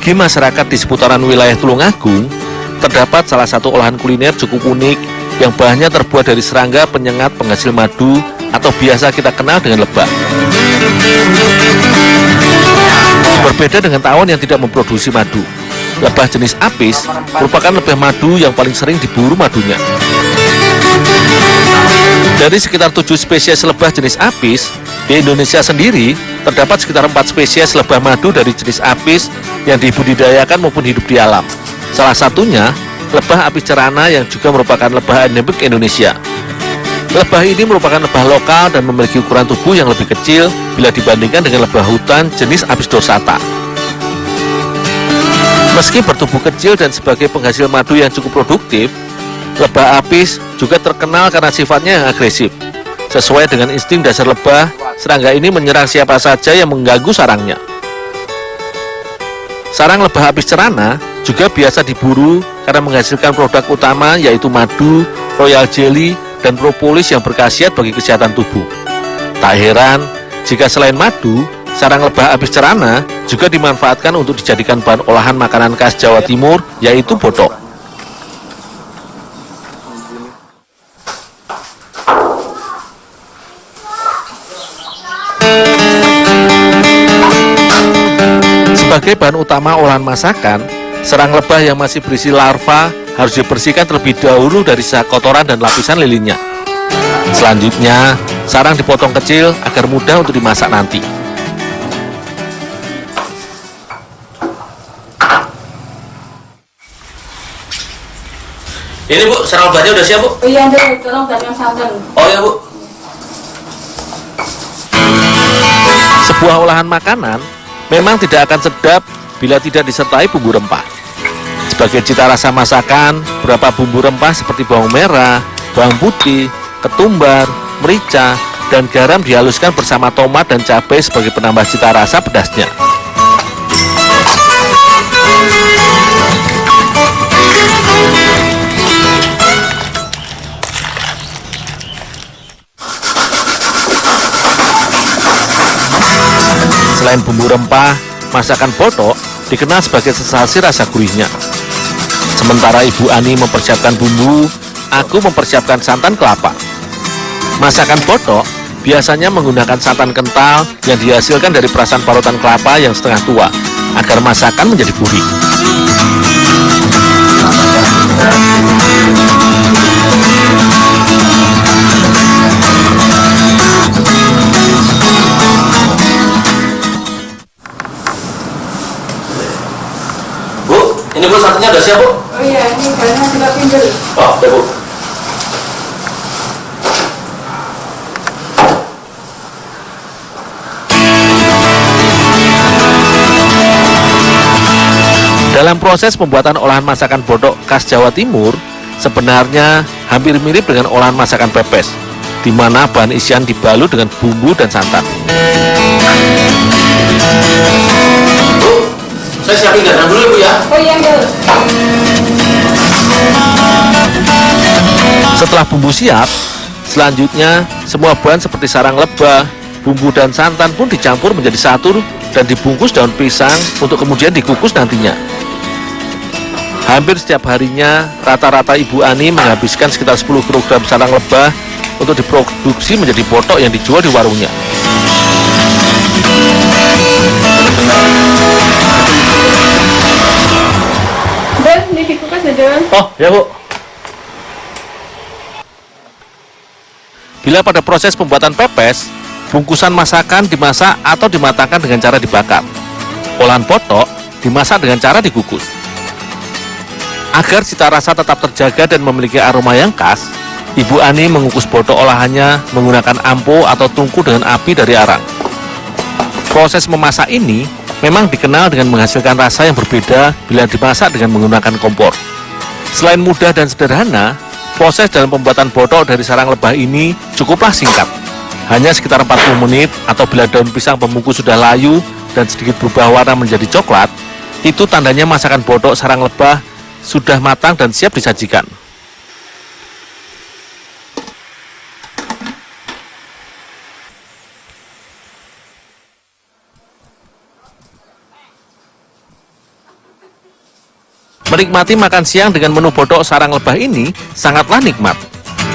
Bagi masyarakat di seputaran wilayah Tulungagung, terdapat salah satu olahan kuliner cukup unik yang bahannya terbuat dari serangga penyengat penghasil madu atau biasa kita kenal dengan lebah. Berbeda dengan tawon yang tidak memproduksi madu, lebah jenis apis merupakan lebah madu yang paling sering diburu madunya. Dari sekitar 7 spesies lebah jenis apis, di Indonesia sendiri terdapat sekitar 4 spesies lebah madu dari jenis apis yang dibudidayakan maupun hidup di alam. Salah satunya lebah apis cerana yang juga merupakan lebah endemik Indonesia. Lebah ini merupakan lebah lokal dan memiliki ukuran tubuh yang lebih kecil bila dibandingkan dengan lebah hutan jenis apis dorsata. Meski bertubuh kecil dan sebagai penghasil madu yang cukup produktif, lebah apis juga terkenal karena sifatnya yang agresif. Sesuai dengan insting dasar lebah, serangga ini menyerang siapa saja yang mengganggu sarangnya. Sarang lebah apis cerana juga biasa diburu karena menghasilkan produk utama yaitu madu, royal jelly, dan propolis yang berkhasiat bagi kesehatan tubuh. Tak heran jika selain madu, sarang lebah apis cerana juga dimanfaatkan untuk dijadikan bahan olahan makanan khas Jawa Timur yaitu botok. Sebagai bahan utama olahan masakan, sarang lebah yang masih berisi larva harus dibersihkan terlebih dahulu dari sisa kotoran dan lapisan lilinnya. Selanjutnya, sarang dipotong kecil agar mudah untuk dimasak nanti. Ini Bu, sarang lebahnya udah siap Bu? Oh iya, tolong dan santan. Oh ya Bu. Sebuah olahan makanan memang tidak akan sedap bila tidak disertai bumbu rempah. Sebagai cita rasa masakan, beberapa bumbu rempah seperti bawang merah, bawang putih, ketumbar, merica, dan garam dihaluskan bersama tomat dan cabai sebagai penambah cita rasa pedasnya. Selain bumbu rempah, masakan botok dikenal sebagai sensasi rasa gurihnya. Sementara Ibu Ani mempersiapkan bumbu, aku mempersiapkan santan kelapa. Masakan botok biasanya menggunakan santan kental yang dihasilkan dari perasan parutan kelapa yang setengah tua, agar masakan menjadi gurih. Ini Bu, santannya udah siap Bu? Oh iya, ini karena kita pinggir. Oh, ya Bu. Dalam proses pembuatan olahan masakan botok khas Jawa Timur, sebenarnya hampir mirip dengan olahan masakan pepes, di mana bahan isian dibalut dengan bumbu dan santan. Saya siapin garam dulu Bu ya. Oh iya, Setelah bumbu siap, selanjutnya semua bahan seperti sarang lebah, bumbu dan santan pun dicampur menjadi satu dan dibungkus daun pisang untuk kemudian dikukus nantinya. Hampir setiap harinya, rata-rata Ibu Ani menghabiskan sekitar 10 kg sarang lebah untuk diproduksi menjadi botok yang dijual di warungnya. ini dikupas aja. Oh, ya Bu. Bila pada proses pembuatan pepes, bungkusan masakan dimasak atau dimatangkan dengan cara dibakar. Olahan botok dimasak dengan cara dikukus. Agar cita rasa tetap terjaga dan memiliki aroma yang khas, Ibu Ani mengukus botok olahannya menggunakan ampo atau tungku dengan api dari arang. Proses memasak ini memang dikenal dengan menghasilkan rasa yang berbeda bila dimasak dengan menggunakan kompor. Selain mudah dan sederhana, proses dalam pembuatan botok dari sarang lebah ini cukuplah singkat. Hanya sekitar 40 menit atau bila daun pisang pembungkus sudah layu dan sedikit berubah warna menjadi coklat, itu tandanya masakan botok sarang lebah sudah matang dan siap disajikan. Menikmati makan siang dengan menu bodok sarang lebah ini sangatlah nikmat.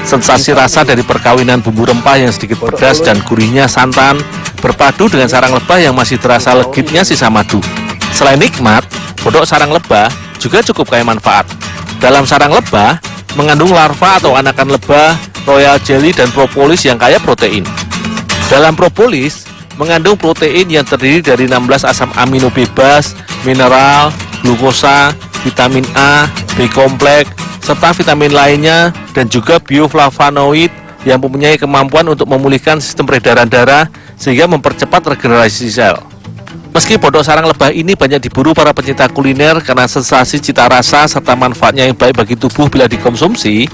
Sensasi rasa dari perkawinan bumbu rempah yang sedikit pedas dan gurihnya santan berpadu dengan sarang lebah yang masih terasa legitnya sisa madu. Selain nikmat, bodok sarang lebah juga cukup kaya manfaat. Dalam sarang lebah mengandung larva atau anakan lebah, royal jelly, dan propolis yang kaya protein. Dalam propolis mengandung protein yang terdiri dari 16 asam amino bebas, mineral, glukosa, vitamin A, B kompleks, serta vitamin lainnya, dan juga bioflavonoid yang mempunyai kemampuan untuk memulihkan sistem peredaran darah sehingga mempercepat regenerasi sel. Meski bodok sarang lebah ini banyak diburu para pencinta kuliner karena sensasi, cita rasa, serta manfaatnya yang baik bagi tubuh bila dikonsumsi,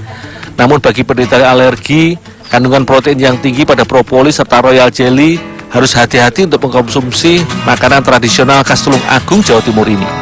namun bagi penderita alergi, kandungan protein yang tinggi pada propolis serta royal jelly harus hati-hati untuk mengkonsumsi makanan tradisional khas Tulung Agung, Jawa Timur ini.